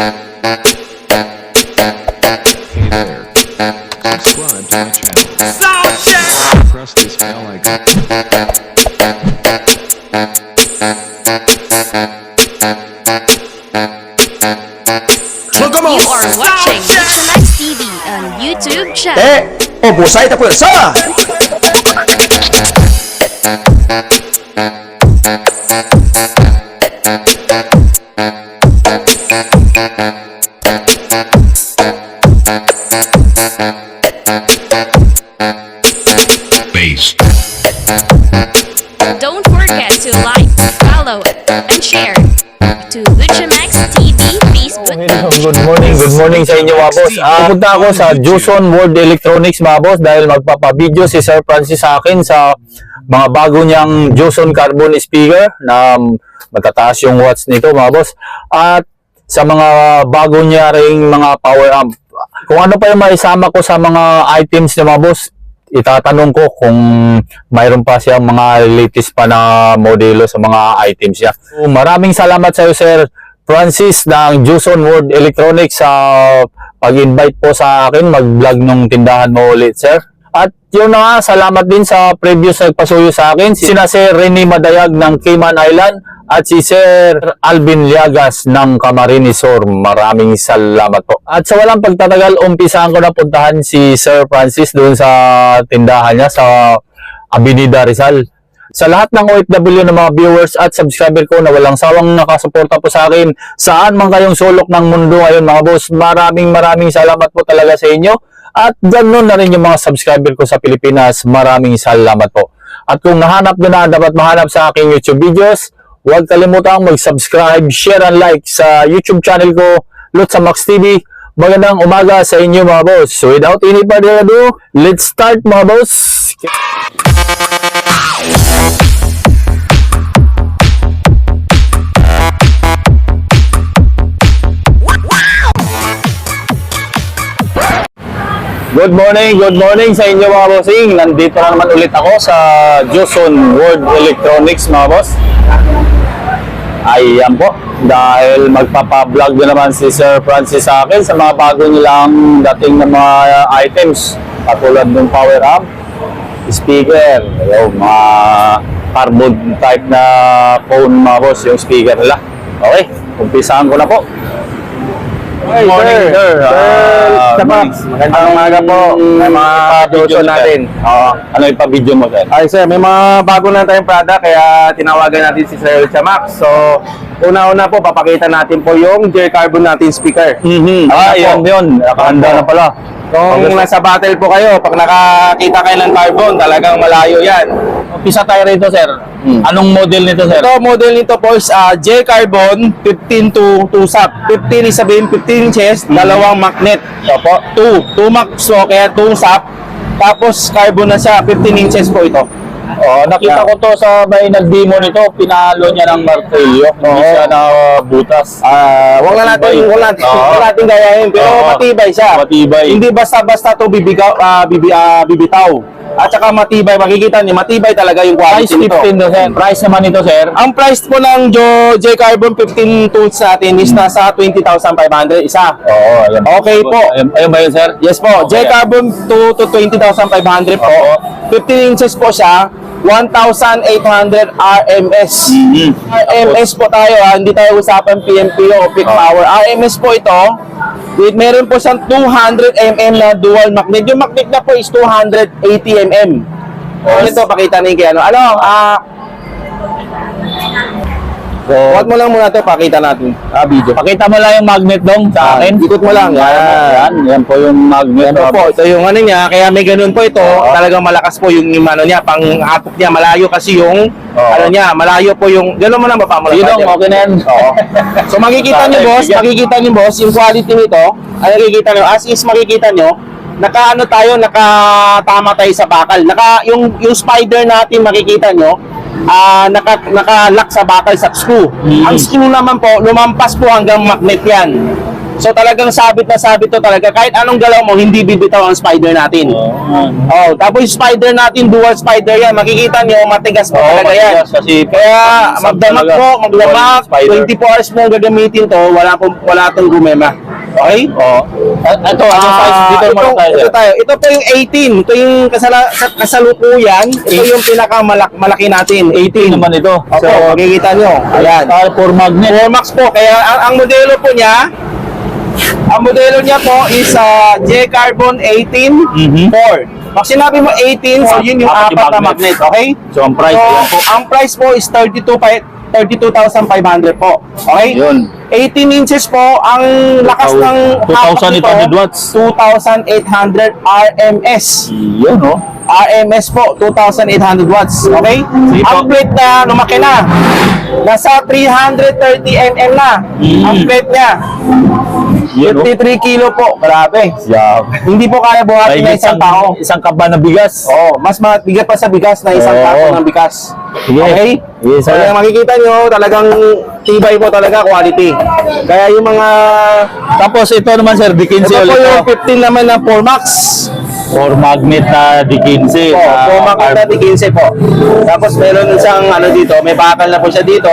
there. Subscribe to my channel. Sound check. Press this bell icon. Magamo. You are watching Max TV on YouTube channel. Busay ta pwersa. Base. Don't forget to like, follow, and share to Max TV Facebook page. Good morning sa inyo mga boss. Pupunta ako sa Joson World Electronics mga boss dahil magpapabideo si Sir Francis sa akin sa mga bago niyang Joson Carbon speaker na matataas yung watts nito mga boss. At sa mga bago niya ring mga power amp. Kung ano pa yung maisama ko sa mga items niya mga boss, itatanong ko kung mayroon pa siyang mga latest pa na modelo sa mga items niya. So, maraming salamat sa iyo Sir Francis ng Joson World Electronics sa pag-invite po sa akin mag-vlog ng tindahan mo ulit sir. At yun na nga, salamat din sa previous nagpasuyo sa akin, sina Sir Rene Madayag ng Cayman Island at si Sir Alvin Liagas ng Camarines Sur. Maraming salamat po. At sa walang pagtatagal, umpisahan ko na puntahan si Sir Francis doon sa tindahan niya sa Avenida Rizal. Sa lahat ng OFW ng mga viewers at subscriber ko na walang sawang nakasuporta po sa akin, saan man kayong sulok ng mundo ngayon mga boss, maraming salamat po talaga sa inyo. At ganoon na rin yung mga subscriber ko sa Pilipinas, maraming salamat po. At kung nahanap nyo na dapat mahanap sa aking YouTube videos, huwag kalimutang mag-subscribe, share and like sa YouTube channel ko, Lutz Max TV. Magandang umaga sa inyo mga boss. So without any further ado, let's start mga boss. Good morning sa inyo mga bossing. Nandito na naman ulit ako sa Joson World Electronics mga boss. Ayan po, dahil magpapa-vlog na naman si Sir Francis sa akin sa mga bago nilang dating na mga items. Katulad ng power amp, speaker, yung mga carbon type na phone mga boss, yung speaker nila. Okay, umpisahan ko na po. Good morning, sir. Magandang umaga po. May mga Joson natin. Ano yung pa-video mo, sir? Ay sir, may mga bago na tayong product kaya tinawagan natin si Sir Chamax. So, una-una po, papakita natin po yung J Carbon natin speaker. Yun. Nakahanda na pala. Kung nasa battle po kayo, pag nakakita kayo ng carbon, talagang malayo yan. Umpisa tayo rito, sir. Anong model nito, sir? Ito, model nito po is J Carbon 15 to 2 SAP. 15 is sabihin 15 inches, dalawang magnet. Opo. 2 max so kaya 2 SAP. Tapos carbon na siya, 15 inches po ito. Nakita ko to sa may nag-demo nito, pinalo niya ng martilyo. Hindi siya na butas. Wag natin gayahin, pero matibay siya. Matibay. Hindi basta-basta to bibitaw. At saka matibay, makikita niyo, matibay talaga yung Price quality nito. 15 to, sir. Price naman nito, sir. Ang price po ng J Carbon 15 tools natin is nasa 20,500 isa. Ayan. Okay po. Ayun ba yun, sir? Yes po, J Carbon 2 to 20,500 po. 15 inches po siya, 1,800 RMS. RMS po tayo hindi tayo usapan PMPO o peak power. RMS po ito. Meron po siyang 200 mm na dual magnet. Yung magnet na po is 280 mm. Ito, pakita na yung kaya Huwag mo lang muna ito, pakita natin. Video. Pakita mo lang yung magnet dong sa akin. Ikot mo lang. Yan po yung magnet. Yan po, ito yung ano niya, kaya may ganun po ito. Talagang malakas po yung ano niya, pang hapok niya, malayo kasi yung ano niya, malayo po yung, gano'n mo lang ba pa? Yun dong, okay na yan. So makikita niyo boss, yung quality nito, ay makikita niyo, as is makikita niyo, nakatama tayo sa bakal. Yung spider natin makikita niyo, naka-lock sa bakal sa screw. Ang screw naman po, lumampas po hanggang magnet yan. So talagang sabit na sabit to talaga. Kahit anong galaw mo, hindi bibitaw ang spider natin. Oh, tapos yung spider natin, dual spider yan. Makikita nyo, matigas po talaga yan. Kasi Kaya magdamag talaga. po, magdamag, Spider. 24 hours mo gagamitin to, wala tong gumema. Okay? Oo. Ito, anong size dito muna tayo, sir? Ito po yung 18. Ito yung kasalukuyan. Ito yung pinakamalaki natin. 18 naman ito. Opo, makikita nyo. Ayan. For magnet. 4max po. Kaya ang modelo po niya, ang modelo niya po is J-Carbon 18 4. Pag sinabi mo 18, so yun yung Apat yung apat na magnet. magnet. Okay? So, ang price, So, ayan po. ang price po is 32,500 po. Okay? Yun. 18 inches po, ang lakas ng 2,800 watts. 2,800 RMS. Yun, no? RMS po, 2,800 watts. Okay? Sige po. Ang plate na lumaki na. Nasa 330 mm na. Ang plate niya. Yun, no? 53 kilo po. Grabe. Yeah. Hindi po kaya buhatin na isang tao. Isang kaba na bigas. Oh, mas mabigat pa sa bigas na isang Oo. tako ng bigas. Sige. Okay? Yes, sir. Kaya makikita nyo, talagang tibay po talaga, quality. Kaya yung mga... Tapos ito naman, sir, D15 Ito po ulit. yung 15 naman na 4max. For magnet na D15. Po, 4max na 15 po. Tapos meron isang ano dito, may bakal na po siya dito.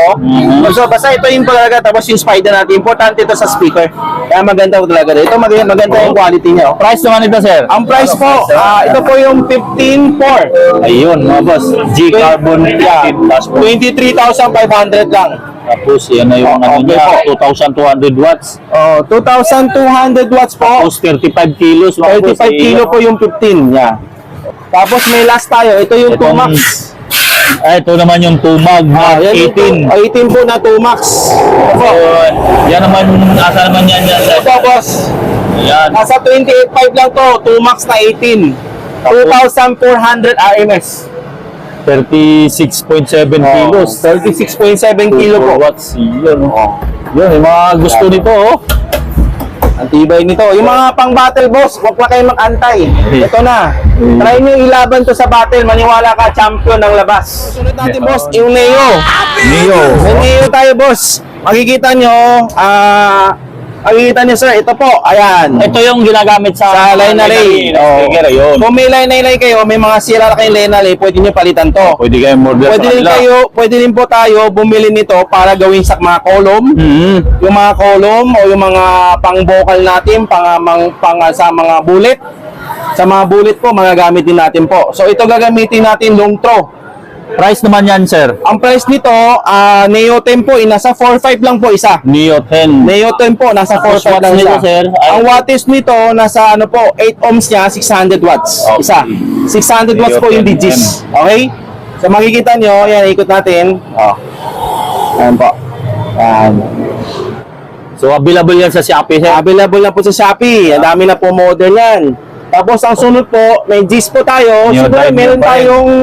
So basta ito yung talaga, tapos yung spider natin, importante ito sa speaker. Kaya maganda po talaga. Ito maganda yung quality niya. Oh. Price naman ito, sir. Ang price po, ito po yung 15.4. Ayun, mga boss. G-Carbon Yeah, 15+. 23,500 lang. Tapos, yan na yung ano Okay niya, po. 2,200 watts. Oh, 2,200 watts po. Tapos, 35 kilos. mga boss. 35 kilo po yung 15 niya. Tapos may last tayo. Ito yung Itong- 2max. Ito naman yung Tumag Mag Yan yung 18. 18 po na 2max. So, yan naman, asa naman yan yan. Ito boss. Yan. Nasa 28.5 lang to. 2max na 18. 2,400 RMS. 36.7 kilos. 36.7 kilo po. Watts. Yun, oh. Yun, yung mga gusto nito, oh. Ang tibay nito. Yung mga pang battle boss, huwag na kayo mag-antay. Ito na. Try nyo ilaban to sa battle. Maniwala ka, champion ng labas. Sunod natin boss, yung Neo. Neo. May Neo tayo boss. Makikita nyo, makikita nyo sir, ito po, ayan. Ito yung ginagamit sa Sa line array. Sticker, yun. Kung may line array kayo, may mga sira na kayong line array, pwede nyo palitan to. Pwede kayong order Pwede rin po tayo bumili nito para gawin sa mga column. Yung mga column o yung mga pang-vocal natin, sa mga bullet. Sa mga bullet po, magagamit din natin po. So ito gagamitin natin long throw. Price naman yan, sir. Ang price nito, Neo 10 po, nasa 4.5 lang po isa. Neo 10. Neo 10 po, nasa Tapos 4.5 lang watts isa. nito, sir? Ang wattage nito, nasa 8 ohms niya, 600 watts. Okay. Isa. 600 watts Neo po yung 10 digits. Okay? So makikita nyo, yan, ikot natin. Ayan po. Ayan. So, available yan sa Shopee, sir. Available na po sa Shopee. Ang dami na po model yan. Tapos ang sunod po, may G's po tayo. Neo Siguro 10,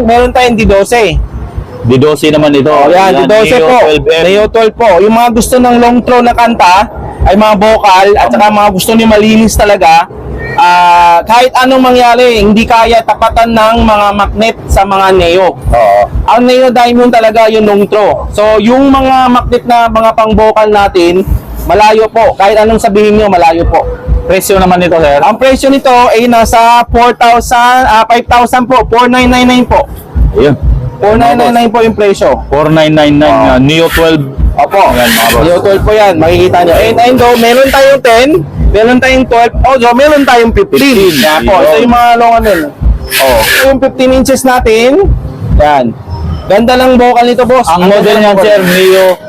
meron tayong D12. D12 naman ito. Oh, yan, D12 Neo po. 12M. Neo 12 po. Yung mga gusto ng long throw na kanta, ay mga vocal, at saka mga gusto niyo malinis talaga, kahit anong mangyari, hindi kaya tapatan ng mga magnet sa mga Neo. Ang Neo Diamond talaga yung long throw. So, yung mga magnet na mga pang-vocal natin, malayo po. Kahit anong sabihin nyo, malayo po. Presyo naman nito, sir. Ang presyo nito ay nasa 5,000 po. 4,999 po. Ayun. 4,999 po yung presyo. 4999. Neo 12. Opo. Ayan, mga boss. Neo 12 po yan. Makikita nyo. And though, meron tayong 10, meron tayong 12, meron tayong 15. 15. Yan po. Ito yung mga long ano. Ito yung 15 inches natin. Yan. Ganda lang vocal nito, boss. Ang model niyan, sir,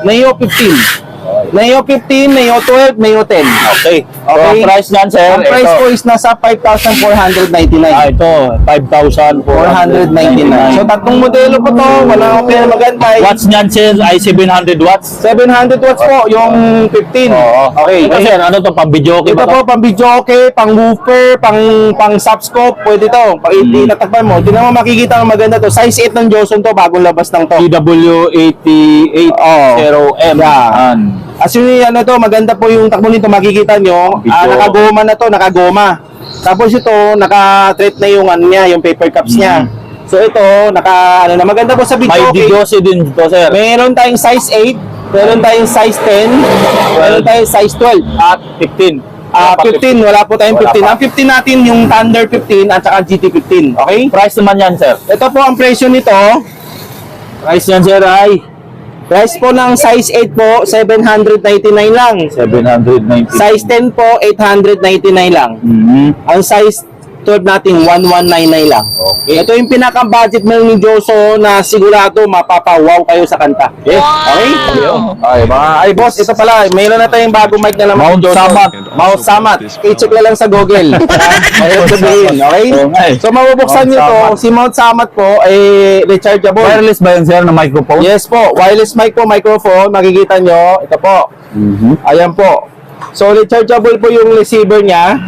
Neo 15. Neo 15, Neo 12, Neo 10. Okay. So, ang price niyan, sir, Ang price ito. po is nasa 5,499. Ito, 499. So, tatlong modelo po to. Wala akong pera magantay. Watts niyan, sir, ay 700 watts. 700 watts po, yung 15. Okay. Ito, sir, ano to, pang video okay Ito ba to? po, pang video okay, pang woofer, pang subscope, pwede to. Pag itatakpan mo, di naman makikita ang maganda to. Size 8 ng Joson to, bagong labas lang to. TW880M. Yeah. As yun, ano to, maganda po yung takbo nito, makikita nyo. Video. Nakagoma na to, nakagoma. Tapos ito, naka-thread na yung ano niya, yung paper cups niya. So ito, maganda po sa video May okay. D12 din to, sir. Meron tayong size 8, meron tayong size 10, meron tayong size 12. At 15. 15, wala po tayong Wala 15. pa. Ang 15 natin yung Thunder 15 at saka GT15. Okay? Price naman yan, sir. Ito po ang presyo nito. Price yan, sir, ay Price po ng size 8 po, 799 lang. 790. Size 10 po, 899 lang. Ang size 12 natin, 1199 lang. Okay. Ito yung pinaka-budget meal ni Joso na sigurado mapapawaw kayo sa kanta. Okay? Ay, boss, ito pala, mayroon na tayong bagong mic na naman. Mount ni Joso. Samat. Mount Samat. I-check na lang sa Google. Mayroon sabihin, okay? Oo nga eh. So, mabubuksan Mount nyo to. Samat. Si Mount Samat po, ay rechargeable. Wireless ba yan, sir, na microphone? Yes po, wireless mic po, microphone, makikita nyo, ito po. Ayan po. So, rechargeable po yung receiver niya.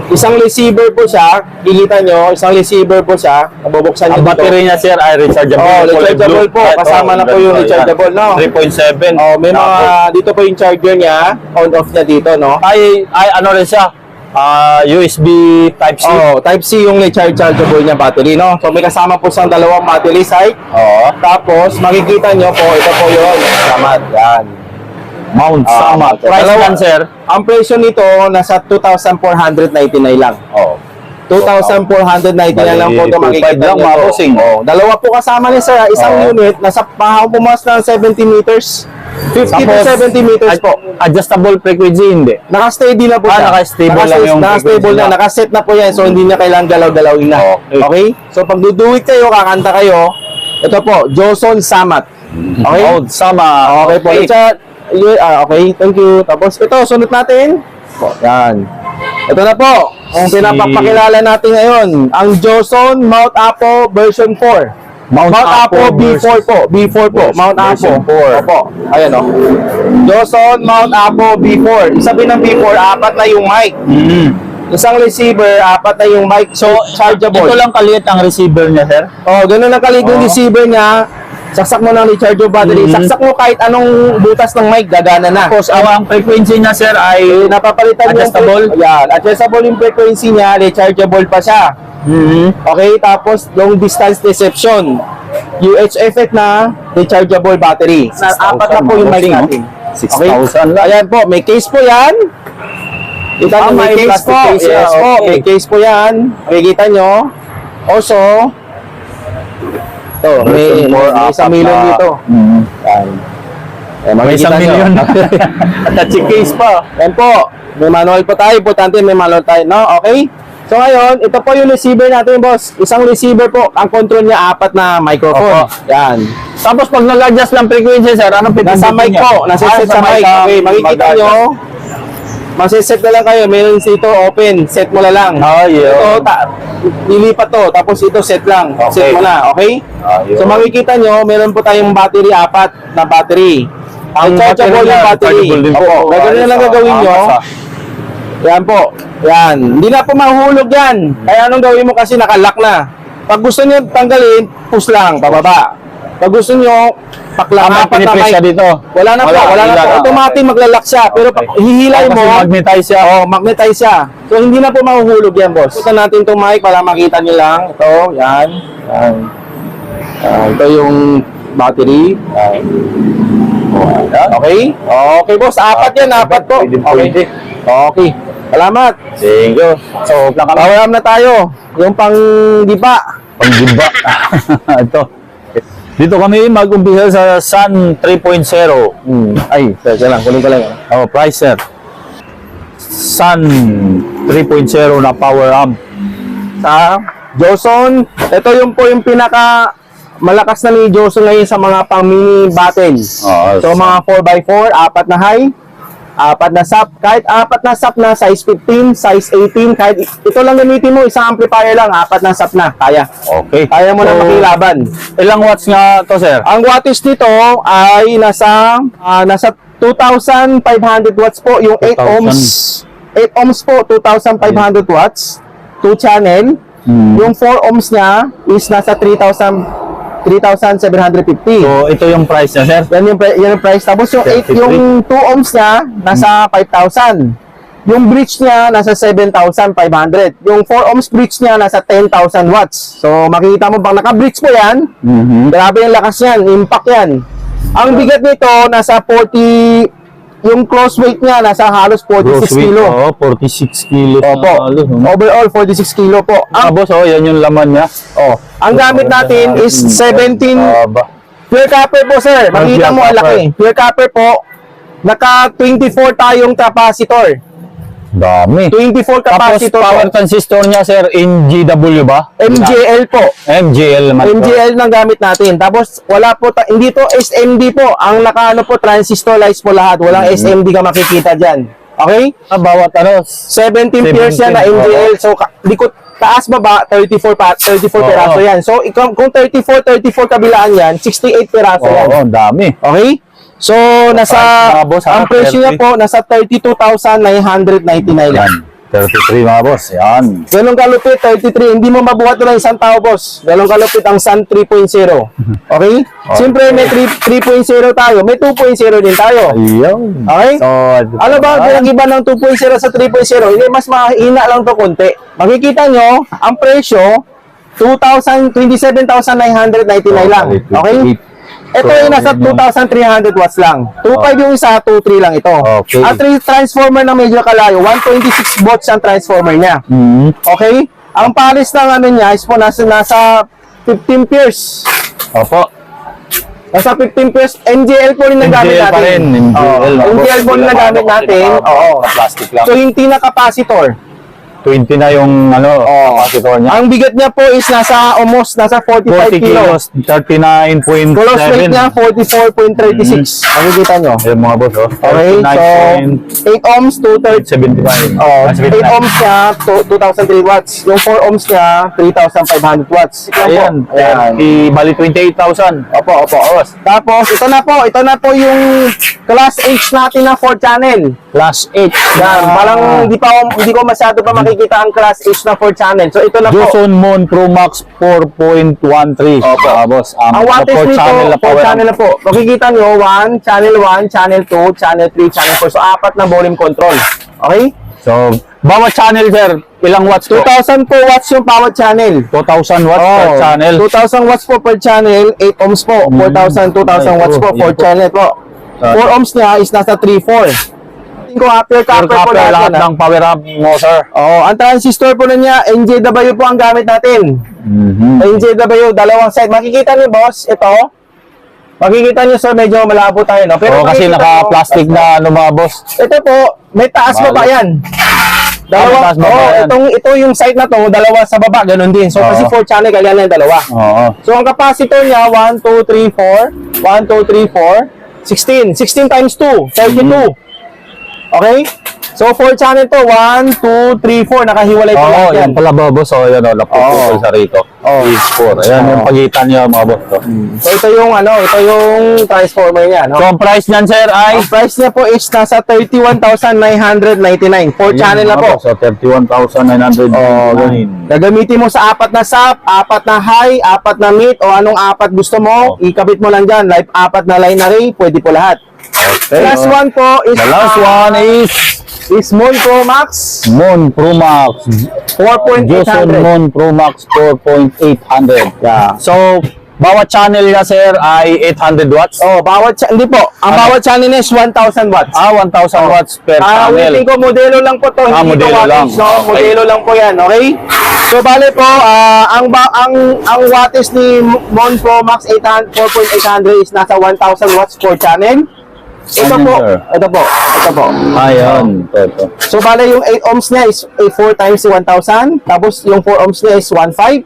Isang receiver po siya, kikita nyo, isang receiver po siya, nabubuksan nyo Ang battery niya, sir, ay rechargeable. Oh, rechargeable po. Kasama na po yung rechargeable, no? 3.7. Oh, may mga, dito po yung charger niya, on-off niya dito, no? Ay, ano rin siya? USB Type-C. Oh, Type-C yung rechargeable niya battery, no? So, may kasama po siyang dalawang battery site. Oo. Tapos, makikita nyo po, ito po yun. Salamat, yan. Mount Samat. Price Dalawa- yan, sir? Ang presyo nito, nasa 2,499 lang. Oo. 2,499 lang po ito 2.5 makikita lang, nyo mga to. bossing. Oh, dalawa po kasama niya sir. Isang Oo. unit, nasa pumas ng 70 meters. 50 to 70 meters po. Adjustable frequency, hindi. Naka-steady na po siya. naka-stable lang yung Naka-stable frequency na. na. Naka-set na po yan. So, hindi niya kailangan galaw-galawin na. Okay. Okay? So, pag duduwit kayo, kakanta kayo, ito po, Joson Samat. Okay? Mount Samat. Okay po. Okay, thank you. Tapos ito, sunod natin. Po, yan. Ito na po. Ang pinapakilala natin ngayon, ang Joson Mount Apo version 4. Mount Apo B4 po. B4 po. Mount Apo. version 4. Opo. Ayan o. Joson Mount Apo B4. Isabi ng B4, apat na yung mic. Isang receiver, apat na yung mic. So, chargeable. Ito lang kaliit ang receiver niya, sir. Oh, ganun lang kalig yung receiver niya. Saksak mo ng rechargeable battery. Saksak mo kahit anong butas ng mic, gagana na. Tapos, ang frequency niya, sir, ay Napapalitan yung adjustable? Yan, adjustable yung frequency niya, rechargeable pa siya. Okay, tapos yung distance deception. UH effect na rechargeable battery. Apat na po yung mic natin. 6,000 lang. Ayan po, may case po yan. Kita nyo, may case plastic po. case, Yes po, okay. may case po yan. Makikita nyo. Also, ito, may isang million dito. Yan. May isang makikita nyo. milyon. Touchy case pa. Yan po. May manual po tayo. Importante may manual tayo. No? Okay? So ngayon, ito po yung receiver natin, boss. Isang receiver po. Ang control niya, apat na microphone. Opo. Yan. Tapos, pag nag-adjust lang frequency, sir, anong Nasa mic po. Nasa set sa mic. Okay, makikita nyo. Masiset na lang kayo. Meron dito open. Set mo na lang. Ito, lilipat to. Tapos ito, set lang. Set Okay. mo na. Okay? Ayun. So makikita nyo, meron po tayong battery, apat na battery. Ang Rechargeable battery yung niya, battery. rechargeable din po. Opo, ganun na lang gagawin nyo. Yan po. Yan. Hindi na po mahulog yan. Kaya anong gawin mo kasi nakalock na. Pag gusto nyo tanggalin, push lang, pababa. Pag gusto nyo, paklang apat na mic. dito. Wala na po, wala na po. Automatic maglalak siya. Pero pag hihilay mo, magnetize siya. oh, magnetize siya. So hindi na po mahuhulog yan, boss. Putan natin itong mic para makita nyo lang. Ito, yan. Yan. Ito yung battery. Yan. Okay? Okay, boss. Apat yan, apat po. Okay. Okay. Salamat. Thank you. So, Pawaram na tayo. Yung pang-diba. pang-gimba. Ito. Dito kami mag-umpisa sa Sun 3.0. Ay, teka lang. Kunin ko lang. Oh, price, sir. Sun 3.0 na power amp. Sa Joson, ito yung po yung pinaka malakas na ni Joson ngayon sa mga pang mini battle. So mga 4x4, apat na high, apat na sub, kahit apat na sub na size 15, size 18, kahit ito lang gamitin mo, isang amplifier lang, apat na sub na, kaya. Okay. Kaya mo na makilaban. Ilang watts nga to, sir? Ang wattage nito ay nasa 2,500 watts po, yung 8 ohms. 8 ohms po, 2,500 watts, 2 channel. Yung 4 ohms niya is nasa 3,750. So, ito yung price niya, sir? Yan yung price. Tapos yung 33. yung 2 ohms niya, nasa 5,000. Yung bridge niya, nasa 7,500. Yung 4 ohms bridge niya, nasa 10,000 watts. So, makikita mo, pag naka-bridge po yan, grabe yung lakas yan, impact yan. Ang bigat nito, nasa 40 yung close weight niya nasa halos 46 kilo. Oh, 46 kilos. Opo. Overall 46 kilo po. Ah, boss, oh, yan yung laman niya. Ang gamit natin is 17 pure copper po, sir. Makita mo ang laki. Pure copper po. Naka 24 tayong capacitor. Dami. 24 Tapos capacitor power po. transistor niya, sir, in GW ba? MJL po. MJL naman. MJL ng gamit natin. Tapos wala po, hindi to SMD po. Ang nakaano po, transistor lights po lahat. Walang SMD ka makikita dyan. Okay? Bawat ano, 17 pairs yan na MJL. So, likod, taas baba, 34 peraso yan. So, kung 34 kabilaan yan, 68 peraso yan. Oo, dami. Okay? So, Mga boss, ang presyo niya 30. po, nasa 32,999 yan. 33 mga boss. Yan. Ganun kalupit, 33. Hindi mo mabuhat na ng isang tao, boss. Ganun kalupit ang Sun 3.0. Okay? Siyempre, may 3.0 tayo. May 2.0 din tayo. Ayun. Okay? So, Ano ba ang iba ng 2.0 sa 3.0? Hindi, mas mahina lang to konti. Makikita nyo, ang presyo, 27,999 lang. Okay? Ito ay nasa 2,300 watts lang. 2.5 yung isa, 2.3 lang ito. Okay. Ang transformer na medyo kalayo, 126 volts ang transformer niya. Okay? Ang pares ng ano niya is po nasa 15 pairs. Opo. Nasa 15 pairs. MJL po rin ang gamit MJL pa natin. rin. MJL. MJL po rin ang gamit natin. Oo. Plastic lang. So, yung tina-capacitor. 20 na yung ano, capacitor niya. Ang bigat niya po is nasa 45 40 kilos. kilos, 39.7. Close weight niya, 44.36. Makikita nyo. Ayun mga boss, oh. Okay, so 8 ohms to 75. Oh, 8 ohms niya, 2,003 watts. Yung 4 ohms niya, 3,500 watts. Ayan, bali 28,000. Opo. Tapos, ito na po yung Class H natin na 4 channel. Class 8. Yan, parang hindi ko masyado pa makikita ang Class H na 4 channel. So, ito na po. Joson Mon Pro Max 4.13. Opo. Boss. Ang wattage nito, 4 channel na po. Makikita nyo, 1, channel 1, channel 2, channel 3, channel 4. So, 4 na volume control. Okay? So, bawat channel, sir, ilang watts po? 2,000 po watts yung bawat channel. 2,000 watts per channel. 2,000 watts po per channel, 8 ohms po. 2,000 watts po per channel po. 4 ohms niya is nasa 3,4. Ko pure copper po Lahat natin. ng power amp mo, sir. Ang transistor po na niya, NJW po ang gamit natin. NJW, dalawang side. Makikita niyo, boss, ito. Makikita niyo, sir, medyo malabo tayo, no? Pero Kasi makikita naka-plastic nyo, na ano mga boss. ito po, may taas pa ba yan? Taas baba yan. Ito yung side na to, dalawa sa baba, ganun din. So, kasi 4 channel, kaya lang yung dalawa. Oo. So, ang capacitor niya, 1, 2, 3, 4. 1, 2, 3, 4. 16. 16 times 2, 32. Okay? So, 4 channel to. 1, 2, 3, 4. Nakahiwalay po lahat yan. Yan pala mga boss. Oh, yan o. Napuputol sa rito. Is 4. Ayan yung pagitan niya mga boss. So, ito yung transformer niya, no? So, ang price niyan, sir, ay? Ang price niya po is nasa 31,999. 4 channel na po. So, 31,909. Gagamitin mo sa 4 na sub, 4 na high, 4 na mid, o anong 4 gusto mo, ikabit mo lang dyan. Like 4 na line array, pwede po lahat. Okay. Last one po is The last one is Mon Pro Max Mon Pro Max. Joson 4.800. Mon Pro Max 4.800. Yeah. So, bawat channel niya, sir, ay 800 watts. Hindi po. Ang bawat channel niya is 1,000 watts. 1,000 watts per channel. Ulitin ko, modelo lang po to. Hindi modelo ito wattage, lang. no? Okay. Modelo lang po yan, okay? So, bale po, ang wattage ni Mon Pro Max 4.800 is nasa 1,000 watts per channel. Ito po. Ayan. Ito. So, bale yung 8 ohms niya is 4 times 1,000. Tapos, yung 4 ohms niya is 1,500.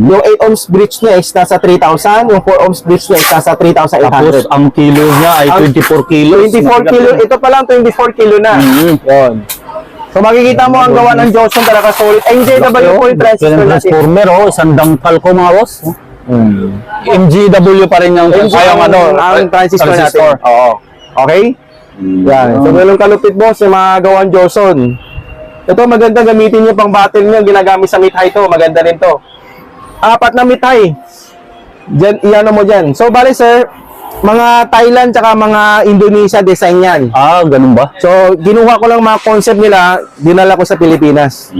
Yung 8 ohms bridge niya is nasa 3,000. Yung 4 ohms bridge niya is nasa 3,800. Tapos, ang kilo niya ay 24 kilos. 24 kilo. Ito pa lang 24 kilo na. Yun. So, makikita mo ang gawa ng Joson talaga solid. NJW po yung transistor natin. Transformer, isang dangkal ko mga boss. MGW pa rin yung ang transistor natin. Oo. Okay? Yan. So, ganun kalupit, boss, yung mga gawang Joson. Ito, maganda gamitin nyo pang battle nyo. Ginagamit sa mid-high to. Maganda rin to. 4 na mid-high. Iyan mo dyan. So, bali, sir, mga Thailand tsaka mga Indonesia design yan. Ganun ba? So, ginuha ko lang mga concept nila, dinala ko sa Pilipinas.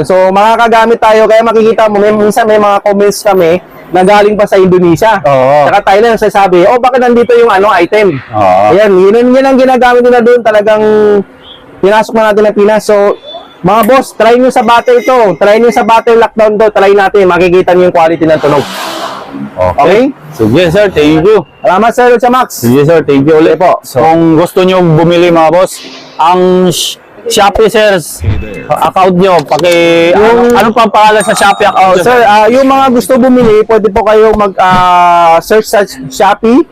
So, makakagamit tayo. Kaya makikita mo, minsan may mga comments kami na galing pa sa Indonesia. Oo. Saka Thailand, sasabi, bakit nandito yung iteem? Oo. Ayan, yun ang ginagamit nila doon. Talagang pinasok na natin ang Pinas. So, mga boss, try nyo sa battle to. Try nyo sa battle lockdown to. Try natin. Makikita nyo yung quality ng tunog. Okay? Sige sir, thank you. Salamat sir, Lucha Max. Sige sir, thank you ulit po. So, kung gusto nyo bumili mga boss, ang Shopee sir, account nyo, anong pang pangalan sa Shopee account? Sir, yung mga gusto bumili, pwede po kayo mag-search sa Shopee.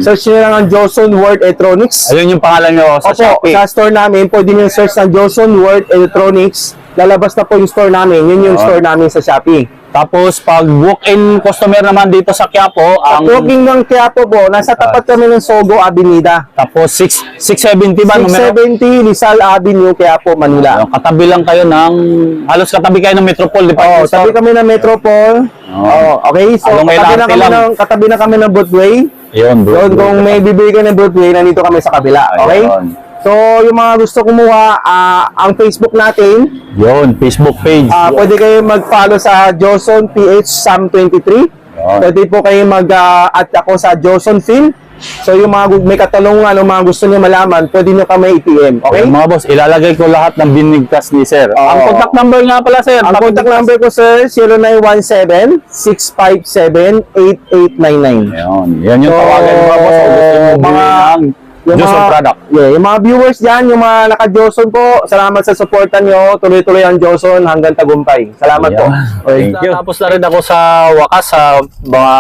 Search nyo lang ang Joson World Electronics. Ayun yung pangalan nyo sa Opo, Shopee. sa store namin, pwede nyo search ng Joson World Electronics. Lalabas na po yung store namin. Yun yung store namin sa Shopee. Tapos pag walk-in customer naman dito sa Quiapo, Ang walking ng Quiapo po, nasa tapat kami ng Sogo Avenida. tapos 670 ba numero? 670 Rizal Avenue, Quiapo, Manila. Katabi lang kayo halos katabi kayo ng Metropol Oo, Department tabi Store. kami ng Metropol. Oo, okay. So, Along LRT lang. katabi na kami ng Broadway. Yun, bro. Doon, kung may bibili ka ng Broadway, nandito kami sa kabila. Okay? Ayun. So, yung mga gusto kumuha, ang Facebook natin, Yun, Facebook page. pwede kayo mag-follow sa Joson PH Sam 23. Yun. Pwede po kayo mag-at ako sa Joson Film. So, yung mga may katanungan o mga gusto niyo malaman, pwede niyo kami i-PM. Okay? Okay, mga boss, ilalagay ko lahat ng binigkas ni sir. Ang contact number nga pala sir. Ang contact number ko, sir, 0917-657-8899. Yun, yan yung tawagan mga boss. Kung gusto nyo bumili ng Joson product. Yung mga viewers dyan, yung mga naka-Joson po, salamat sa supportan nyo. Tuloy-tuloy ang Joson hanggang tagumpay. Salamat po. Okay. Okay. Tapos na rin ako sa wakas sa mga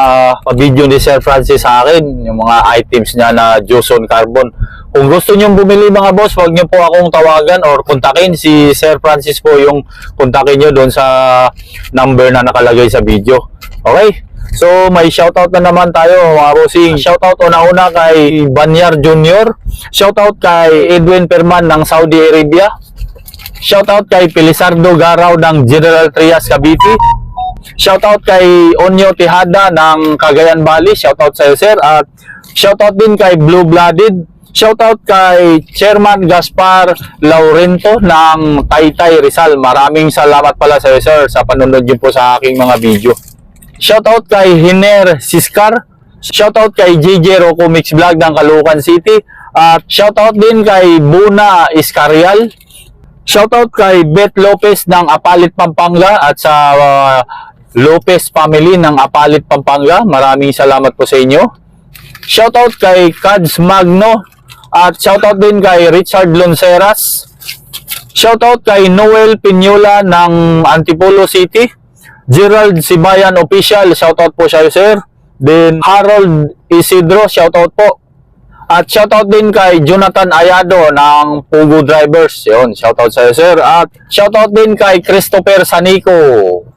video ni Sir Francis sa akin, yung mga items niya na Joson Carbon. Kung gusto nyo bumili mga boss, huwag nyo po akong tawagan or kontakin. Si Sir Francis po yung kontakin nyo doon sa number na nakalagay sa video. Okay? So, may shoutout na naman tayo mga bossing. Shoutout una-una kay Banyar Jr. Shoutout kay Edwin Perman ng Saudi Arabia. Shoutout kay Pilisardo Garaw ng General Trias, Cavite. Shoutout kay Onyo Tejada ng Cagayan Valley. Shoutout sa iyo, sir. At shoutout din kay Blue Blooded. Shoutout kay Chairman Gaspar Laurento ng Taytay Rizal. Maraming salamat pala sa iyo, sir, sa panonood niyo po sa aking mga video. Shoutout kay Hiner Siskar. Shoutout kay JJ Rocco Mix Vlog ng Caloocan City. At shoutout din kay Buna Iscarial. Shoutout kay Beth Lopez ng Apalit, Pampanga at sa Lopez family ng Apalit, Pampanga. Maraming salamat po sa inyo. Shoutout kay Kads Magno at shoutout din kay Richard Lonceras. Shoutout kay Noel Piñola ng Antipolo City. Gerald Sibayan Official, shoutout po siya, sir. Then Harold Isidro, shoutout po. At shoutout din kay Jonathan Ayado ng Pugo Drivers. Yun, shoutout sa iyo, sir. At shoutout din kay Christopher Sanico.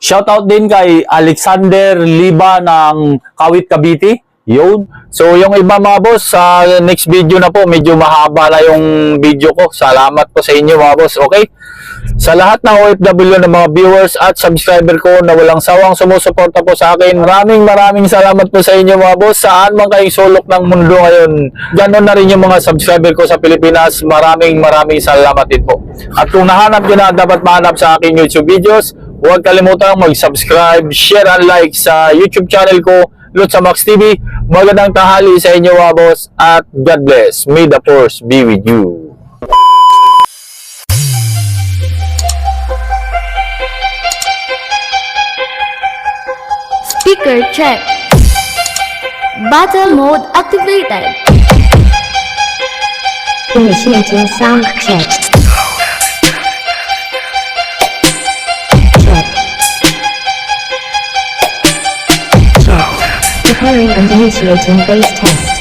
Shoutout din kay Alexander Liba ng Kawit, Cavite. Yun. So, yung iba mga boss, sa next video na po, medyo mahaba na yung video ko. Salamat po sa inyo mga boss, okay? Sa lahat ng OFW ng mga viewers at subscriber ko na walang sawang sumusuporta po sa akin, maraming salamat po sa inyo mga boss. Saan man kayong sulok ng mundo ngayon, ganon na rin yung mga subscriber ko sa Pilipinas. Maraming salamat din po. At kung nahanap nyo na dapat mahanap sa aking YouTube videos, huwag kalimutang mag-subscribe, share and like sa YouTube channel ko, Lucha Max TV. Magandang tanghali sa inyo mga boss at God bless. May the force be with you. Speaker check. Battle mode activated. Initiating sound check. Check. Check. Preparing and initiating base test.